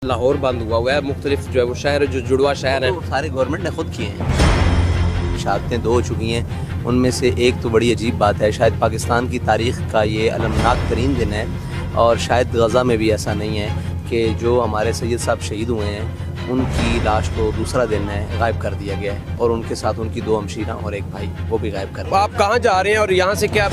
लाहौर बंद हुआ है, मुख्तलिफ जो है वो शहर जो जुड़वा शहर हैं सारे गवर्नमेंट ने खुद किए हैं। शहादतें 2 हो चुकी हैं, उनमें से एक तो बड़ी अजीब बात है, शायद पाकिस्तान की तारीख़ का ये अलमनाक तरीन दिन है और शायद गज़ा में भी ऐसा नहीं है कि जो हमारे सैयद साहब शहीद हुए हैं उनकी लाश को दूसरा दिन है गायब कर दिया गया है और उनके साथ उनकी 2 हमशीरा और एक भाई वो भी गायब कर दिया। आप कहाँ जा रहे हैं और यहाँ से क्या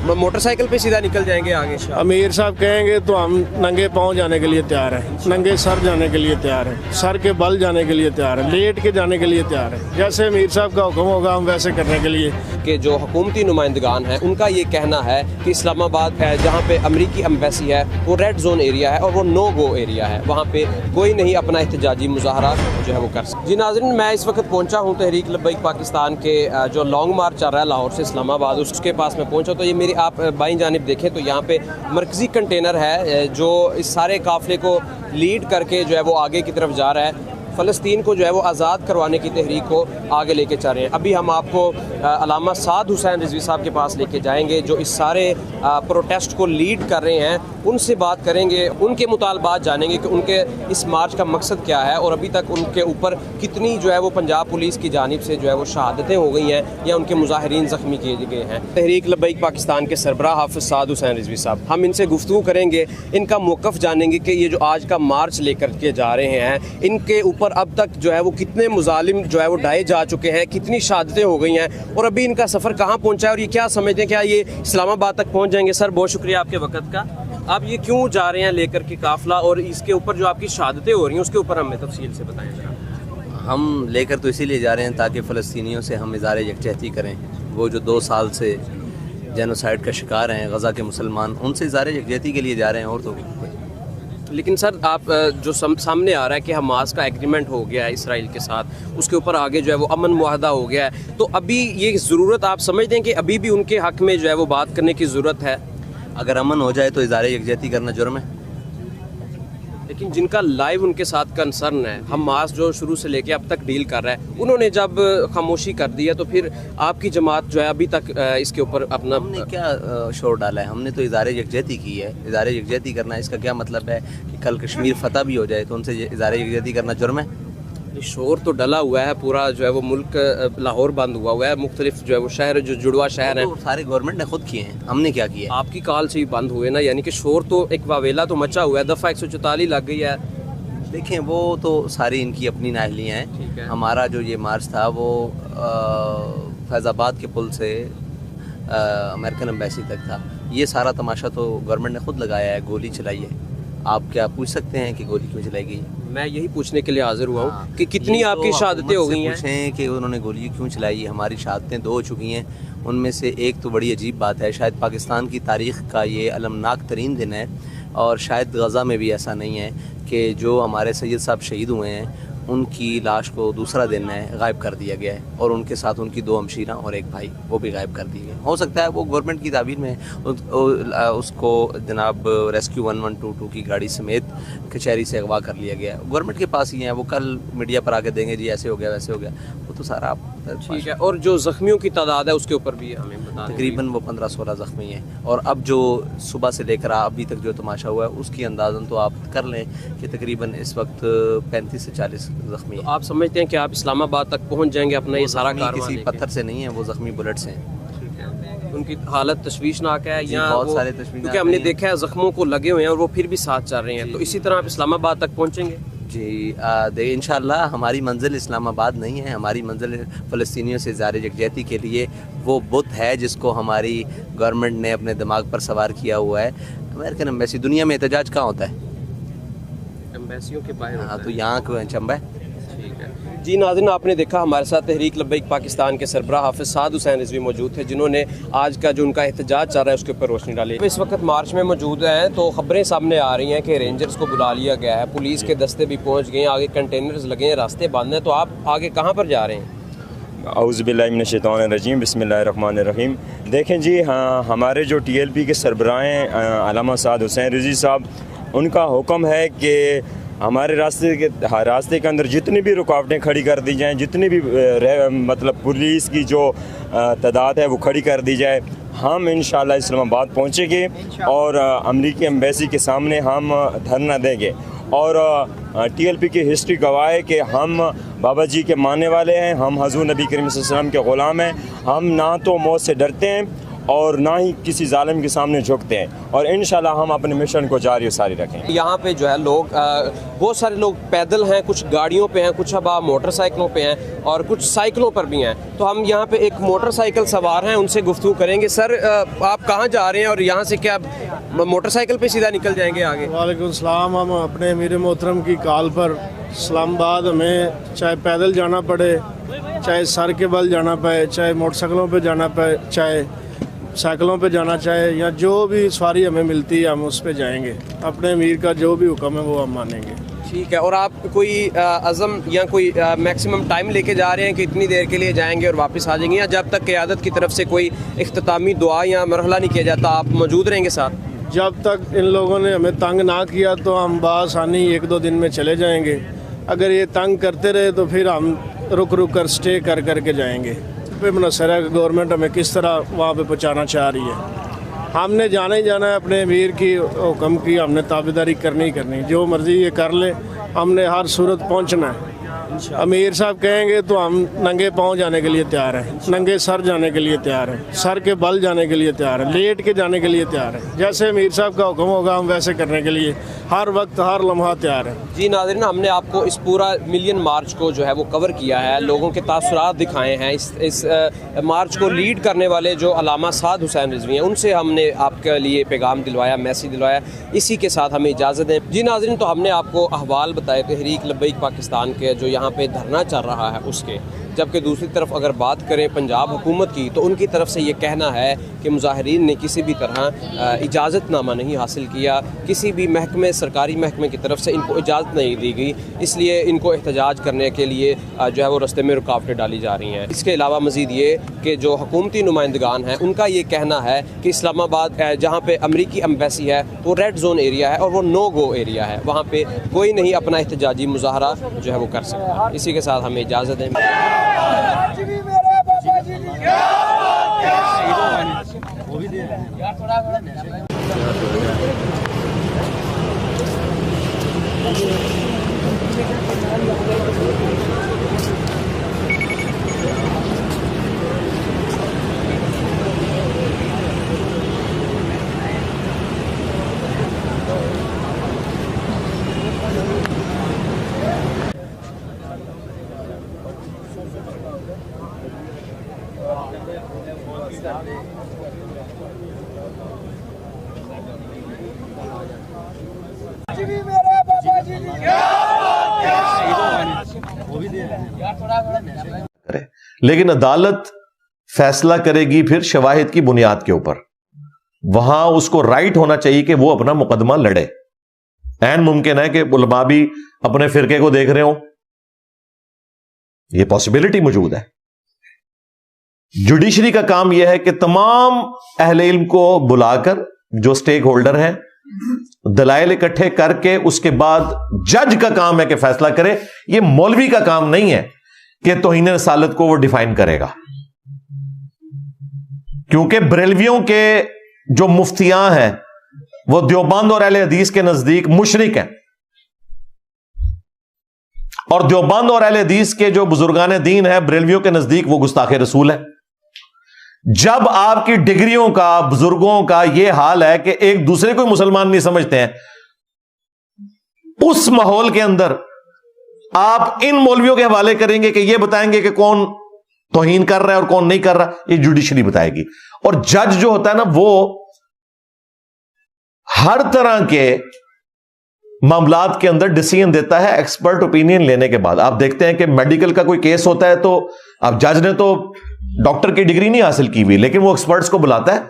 मोटरसाइकिल पे सीधा निकल जाएंगे आगे? अमीर साहब कहेंगे तो हम नंगे पाँव जाने के लिए तैयार हैं, नंगे सर जाने के लिए तैयार हैं, सर के बल जाने के लिए तैयार हैं, लेट के जाने के लिए तैयार हैं। जैसे अमीर साहब का हुक्म होगा हम वैसे करने के लिए। कि जो हुकूमती नुमाइंदगान हैं उनका ये कहना है कि इस्लामाबाद है जहाँ पे अमरीकी एम्बेसी है वो रेड जोन एरिया है और वो नो गो एरिया है, वहाँ पे कोई नहीं अपना एहतजाजी मुजाहरा जो है वो कर सकता। जी नाज़रीन, मैं इस वक्त पहुँचा हूँ तहरीक लब्बैक पाकिस्तान के जो लॉन्ग मार्च चल रहा है लाहौर से इस्लामाबाद, उसके पास मैं पहुँचा तो ये मेरी आप बाईं जानिब देखें तो यहाँ पे मरकज़ी कंटेनर है जो इस सारे काफ़िले को लीड करके जो है वो आगे की तरफ जा रहा है, फ़लस्तीन को जो है वो आज़ाद करवाने की तहरीक को आगे लेके चल रहे हैं। अभी हम आपको अल्लामा साद हुसैन रिजवी साहब के पास लेके जाएंगे जो इस सारे प्रोटेस्ट को लीड कर रहे हैं, उनसे बात करेंगे, उनके मुतालबात जानेंगे कि उनके इस मार्च का मकसद क्या है और अभी तक उनके ऊपर कितनी जो है वो पंजाब पुलिस की जानिब से जो है वो शहादतें हो गई हैं या उनके मुजाहिरीन ज़ख्मी किए गए हैं। तहरीक लब्बैक पाकिस्तान के सरबराह हाफिज़ साद हुसैन रिजवी साहब, हम इनसे गुफ्तगू करेंगे, इनका मौक़िफ़ जानेंगे कि ये जो आज का मार्च लेकर के जा रहे हैं इनके ऊपर अब तक जो है वो कितने मुजालिम जो है वो ढाए जा चुके हैं, कितनी शहादतें हो गई हैं और अभी इनका सफ़र कहाँ पहुँचा है और ये क्या समझते हैं क्या ये इस्लामाबाद तक पहुँच जाएंगे। सर बहुत शुक्रिया आपके वक़्त का। आप ये क्यों जा रहे हैं लेकर के काफ़िला और इसके ऊपर जो आपकी शहादतें हो रही हैं उसके ऊपर हमें तफसील से बताएं। हम लेकर तो इसीलिए जा रहे हैं ताकि फ़लस्तीनियों से हम इज़हार यकजहती करें। वो जो 2 साल से जेनोसाइड का शिकार हैं गज़ा के मुसलमान, उनसे इज़हार यकजहती के लिए जा रहे हैं और तो। लेकिन सर आप जो सामने आ रहा है कि हमास का एग्रीमेंट हो गया है इसराइल के साथ, उसके ऊपर आगे जो है वो अमन मुआहदा हो गया है, तो अभी ये ज़रूरत आप समझते हैं कि अभी भी उनके हक़ में जो है वो बात करने की ज़रूरत है? अगर अमन हो जाए तो इज़हार यकजहती करना जुर्म है। लेकिन जिनका लाइव उनके साथ कंसर्न है, हमास जो शुरू से लेके अब तक डील कर रहा है, उन्होंने जब खामोशी कर दी है तो फिर आपकी जमात जो है अभी तक इसके ऊपर अपना हमने क्या शोर डाला है? हमने तो इज़हार यकजहती की है। इज़हार यकजहती करना इसका क्या मतलब है कि कल कश्मीर फतह भी हो जाए तो उनसे इज़हार यकजहती करना जुर्म है? शोर तो डला हुआ है, पूरा जो है वो मुल्क लाहौर बंद हुआ है, मुख्तलिफ जो है वो शहर जो जुड़वा शहर हैं सारे गवर्नमेंट ने खुद किए हैं, हमने क्या किया? आपकी कॉल से ही बंद हुए ना, यानी कि शोर तो एक वावेला तो मचा हुआ है, दफ़ा 144 लग गई है। देखें वो तो सारी इनकी अपनी नाहलियाँ हैं। हमारा जो ये मार्च था वो फैज़ाबाद के पुल से अमेरिकन एम्बेसी तक था। ये सारा तमाशा तो गवर्नमेंट ने खुद लगाया है, गोली चलाई है। आप क्या पूछ सकते हैं कि गोली क्यों चलाई गई? मैं यही पूछने के लिए हाजिर हुआ हूँ कि कितनी आपकी शहादतें हो गई हैं। पूछें कि उन्होंने गोली क्यों चलाई। हमारी शहादतें 2 हो चुकी हैं, उनमें से एक तो बड़ी अजीब बात है, शायद पाकिस्तान की तारीख़ का ये अलमनाक तरीन दिन है और शायद गज़ा में भी ऐसा नहीं है कि जो हमारे सैयद साहब शहीद हुए हैं उनकी लाश को दूसरा दिन है गायब कर दिया गया है और उनके साथ उनकी 2 हमशीरा और एक भाई वो भी गायब कर दिए गए। हो सकता है वो गवर्नमेंट की ताबीर में उसको जनाब रेस्क्यू 1122 की गाड़ी समेत कचहरी से अगवा कर लिया गया है। गवर्नमेंट के पास ही हैं, वो कल मीडिया पर आके देंगे जी ऐसे हो गया वैसे हो गया, वो तो सारा आप ठीक है। और जो ज़ख्मियों की तादाद है उसके ऊपर भी हमें बता। तकरीबन वो 15-16 ज़ख्मी हैं और अब जो सुबह से लेकर अभी तक जो तमाशा हुआ है उसकी अंदाज़न तो आप कर लें कि तकरीबन इस वक्त 35 से 40 ज़ख्मी हैं। तो आप समझते हैं कि आप इस्लामाबाद तक पहुंच जाएंगे अपना ये सारा कारवां किसी पत्थर से नहीं है, वो ज़ख्मी बुलेट से हैं। उनकी हालत तशवीशनाक है या बहुत सारे तशवीशनाक, क्योंकि हमने देखा है ज़ख्मों को लगे हुए हैं और वो फिर भी साथ चल रहे हैं, तो इसी तरह आप इस्लामाबाद तक पहुँचेंगे? जी इंशाअल्लाह। हमारी मंजिल इस्लामाबाद नहीं है, हमारी मंजिल फ़लस्तीनियों से इज़हार यकजहती के लिए वो बुत है जिसको हमारी गवर्नमेंट ने अपने दिमाग पर सवार किया हुआ है। अमेरिकन एम्बेसी, दुनिया में एहतजाज कहाँ होता है? एम्बेसियों के बाहर। हाँ, तो यहाँ क्यों चंबा है? जी नाज़रीन, आपने देखा हमारे साथ तहरीक लब्बैक पाकिस्तान के सरबराह हाफिज़ साद हुसैन रिजवी मौजूद थे जिन्होंने आज का जो उनका एहतजाज चल रहा है उसके ऊपर रोशनी डाली। इस वक्त मार्च में मौजूद हैं तो ख़बरें सामने आ रही हैं कि रेंजर्स को बुला लिया गया है, पुलिस के दस्ते भी पहुँच गए हैं, आगे कंटेनर्स लगे हैं, रास्ते बंद हैं, तो आप आगे कहाँ पर जा रहे हैं? औज़ुबिल्लाहि मिनश्शैतानिर्रजीम, बिस्मिल्लाहिर्रहमानिर्रहीम। देखें जी, हाँ, हमारे जो TLP के सरबराह हैं अल्लामा साद हुसैन रिजवी साहब, उनका हुक्म है कि हमारे रास्ते के अंदर जितनी भी रुकावटें खड़ी कर दी जाएं, जितनी भी मतलब पुलिस की जो तादाद है वो खड़ी कर दी जाए। हम इंशाअल्लाह इस्लामाबाद पहुँचेंगे और अमरीकी एम्बेसी के सामने हम धरना देंगे اور TLP کی ہسٹری گواہ ہے کہ ہم بابا جی کے ماننے والے ہیں، ہم حضور نبی کریم صلی اللہ علیہ وسلم کے غلام ہیں، ہم نہ تو موت سے ڈرتے ہیں اور نہ ہی کسی ظالم کے سامنے جھکتے ہیں، اور انشاءاللہ ہم اپنے مشن کو جاری و ساری رکھیں۔ یہاں پہ جو ہے لوگ بہت سارے لوگ پیدل ہیں، کچھ گاڑیوں پہ ہیں، کچھ اب موٹر سائیکلوں پہ ہیں اور کچھ سائیکلوں پر بھی ہیں۔ تو ہم یہاں پہ ایک موٹر سائیکل سوار ہیں، ان سے گفتگو کریں گے۔ سر آپ کہاں جا رہے ہیں اور یہاں سے کیا موٹر سائیکل پہ سیدھا نکل جائیں گے آگے؟ وعلیکم السلام۔ ہم اپنے امیر محترم کی کال پر اسلام آباد ہمیں چاہے پیدل جانا پڑے، چاہے سر کے بل جانا پڑے، چاہے موٹر سائیکلوں پہ جانا پڑے، چاہے سائیکلوں پہ جانا چاہے، یا جو بھی سواری ہمیں ملتی ہے ہم اس پہ جائیں گے۔ اپنے امیر کا جو بھی حکم ہے وہ ہم مانیں گے۔ ٹھیک ہے۔ اور آپ کوئی عزم یا کوئی میکسیمم ٹائم لے کے جا رہے ہیں کہ اتنی دیر کے لیے جائیں گے اور واپس آ جائیں گے، یا جب تک قیادت کی طرف سے کوئی اختتامی دعا یا مرحلہ نہیں کیا جاتا آپ موجود رہیں گے ساتھ؟ جب تک ان لوگوں نے ہمیں تنگ نہ کیا تو ہم بآسانی 1-2 دن میں چلے جائیں گے۔ اگر یہ تنگ کرتے رہے تو پھر ہم رک کر سٹے کر کے جائیں گے۔ پہ منحصر ہے کہ گورنمنٹ ہمیں کس طرح وہاں پہ پہنچانا چاہ رہی ہے۔ ہم نے جانا ہی جانا ہے، اپنے امیر کی حکم کی ہم نے تابعداری کرنی جو مرضی یہ کر لے، ہم نے ہر صورت پہنچنا ہے۔ امیر صاحب کہیں گے تو ہم ننگے پاؤں جانے کے لیے تیار ہیں، ننگے سر جانے کے لیے تیار ہیں، سر کے بل جانے کے لیے تیار ہیں، لیٹ کے جانے کے لیے تیار ہیں۔ جیسے امیر صاحب کا حکم ہوگا ہم ویسے کرنے کے لیے ہر وقت ہر لمحہ تیار ہیں۔ جی ناظرین، ہم نے آپ کو اس پورا ملین مارچ کو جو ہے وہ کور کیا ہے، لوگوں کے تاثرات دکھائے ہیں۔ اس مارچ کو لیڈ کرنے والے جو علامہ سعد حسین رضوی ہیں ان سے ہم نے آپ کے لیے پیغام دلوایا، میسیج دلوایا۔ اسی کے ساتھ ہمیں اجازت دیں۔ جی ناظرین، تو ہم نے آپ کو احوال بتائے تحریک لبیک پاکستان کے جو یہاں پہ دھرنا چل رہا ہے اس کے، جبکہ دوسری طرف اگر بات کریں پنجاب حکومت کی تو ان کی طرف سے یہ کہنا ہے کہ مظاہرین نے کسی بھی طرح اجازت نامہ نہیں حاصل کیا، کسی بھی محکمے سرکاری محکمے کی طرف سے ان کو اجازت نہیں دی گئی، اس لیے ان کو احتجاج کرنے کے لیے جو ہے وہ رستے میں رکاوٹیں ڈالی جا رہی ہیں۔ اس کے علاوہ مزید یہ کہ جو حکومتی نمائندگان ہیں ان کا یہ کہنا ہے کہ اسلام آباد جہاں پہ امریکی ایمبیسی ہے وہ ریڈ زون ایریا ہے اور وہ نو گو ایریا ہے، وہاں پہ کوئی نہیں اپنا احتجاجی مظاہرہ جو ہے وہ کر سکتا۔ اسی کے ساتھ ہمیں اجازت دیں۔ لیکن عدالت فیصلہ کرے گی پھر شواہد کی بنیاد کے اوپر، وہاں اس کو رائٹ ہونا چاہیے کہ وہ اپنا مقدمہ لڑے۔ عین ممکن ہے کہ علماء بھی اپنے فرقے کو دیکھ رہے ہوں، یہ پاسبلٹی موجود ہے۔ جوڈیشری کا کام یہ ہے کہ تمام اہل علم کو بلا کر، جو سٹیک ہولڈر ہیں، دلائل اکٹھے کر کے اس کے بعد جج کا کام ہے کہ فیصلہ کرے۔ یہ مولوی کا کام نہیں ہے کہ توہین رسالت کو وہ ڈیفائن کرے گا، کیونکہ بریلویوں کے جو مفتیاں ہیں وہ دیوبند اور اہل حدیث کے نزدیک مشرک ہیں، اور دیوبند اور اہل حدیث کے جو بزرگان دین ہیں بریلویوں کے نزدیک وہ گستاخ رسول ہیں۔ جب آپ کی ڈگریوں کا، بزرگوں کا یہ حال ہے کہ ایک دوسرے کو مسلمان نہیں سمجھتے ہیں، اس ماحول کے اندر آپ ان مولویوں کے حوالے کریں گے کہ یہ بتائیں گے کہ کون توہین کر رہا ہے اور کون نہیں کر رہا، یہ جوڈیشری بتائے گی۔ اور جج جو ہوتا ہے نا وہ ہر طرح کے معاملات کے اندر ڈیسیژن دیتا ہے ایکسپرٹ اوپینین لینے کے بعد۔ آپ دیکھتے ہیں کہ میڈیکل کا کوئی کیس ہوتا ہے تو اب جج نے تو ڈاکٹر کی ڈگری نہیں حاصل کی ہوئی، لیکن وہ ایکسپرٹس کو بلاتا ہے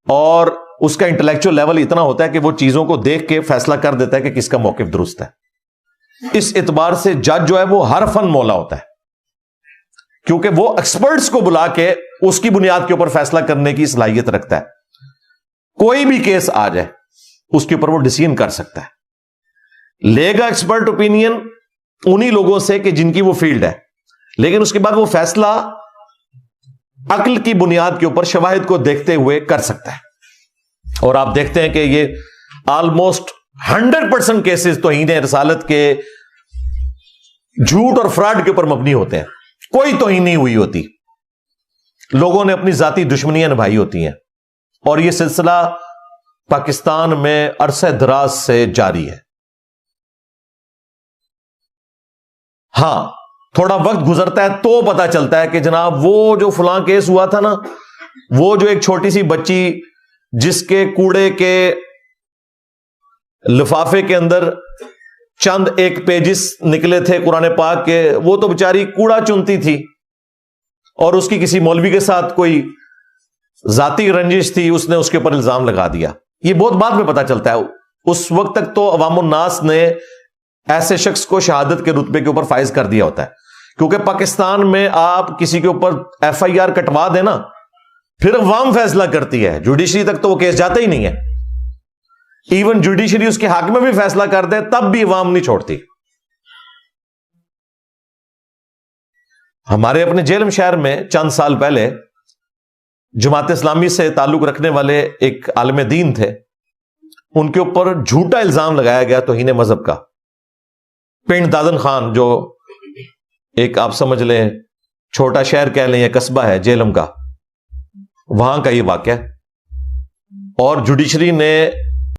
اور اس کا انٹلیکچوئل لیول اتنا ہوتا ہے کہ وہ چیزوں کو دیکھ کے فیصلہ کر دیتا ہے کہ کس کا موقف درست ہے۔ اس اعتبار سے جج جو ہے وہ ہر فن مولا ہوتا ہے، کیونکہ وہ ایکسپرٹس کو بلا کے اس کی بنیاد کے اوپر فیصلہ کرنے کی صلاحیت رکھتا ہے۔ کوئی بھی کیس آ جائے اس کے اوپر وہ ڈیسیژن کر سکتا ہے، لے گا ایکسپرٹ اوپینین انہی لوگوں سے کہ جن کی وہ فیلڈ ہے، لیکن اس کے بعد وہ فیصلہ عقل کی بنیاد کے اوپر شواہد کو دیکھتے ہوئے کر سکتا ہے۔ اور آپ دیکھتے ہیں کہ یہ آلموسٹ 100% केसेस तौहीन रसालत के झूठ और फ्रॉड के ऊपर मबनी होते हैं, कोई तौहीन नहीं हुई होती, लोगों ने अपनी जाती दुश्मनियां निभाई होती हैं, और यह सिलसिला पाकिस्तान में अरसे दराज से जारी है। हां, थोड़ा वक्त गुजरता है तो पता चलता है कि जनाब वो जो फलां केस हुआ था ना, वो जो एक छोटी सी बच्ची जिसके कूड़े के लिफाफे के अंदर चंद एक पेजिस निकले थे कुरान पाक के, वो तो बेचारी कूड़ा चुनती थी और उसकी किसी मौलवी के साथ कोई जाती रंजिश थी, उसने उसके ऊपर इल्जाम लगा दिया। ये बहुत बाद में पता चलता है, उस वक्त तक तो अवामुन्नास ने ऐसे शख्स को शहादत के रुतबे के ऊपर फाइज कर दिया होता है, क्योंकि पाकिस्तान में आप किसी के ऊपर FIR कटवा देना, फिर अवाम फैसला करती है, जुडिशरी तक तो वो केस जाता ही नहीं है। इवन जुडिशरी उसके हक में भी फैसला कर दे तब भी अवाम नहीं छोड़ती। हमारे अपने जेलम शहर में चंद साल पहले जमात इस्लामी से ताल्लुक रखने वाले एक आलिम दीन थे, उनके ऊपर झूठा इल्जाम लगाया गया तौहीन मजहब का। पिंड दादन खान, जो एक आप समझ लें छोटा शहर कह लें या कस्बा है जेलम का, वहां का ये वाकया, और जुडिशरी ने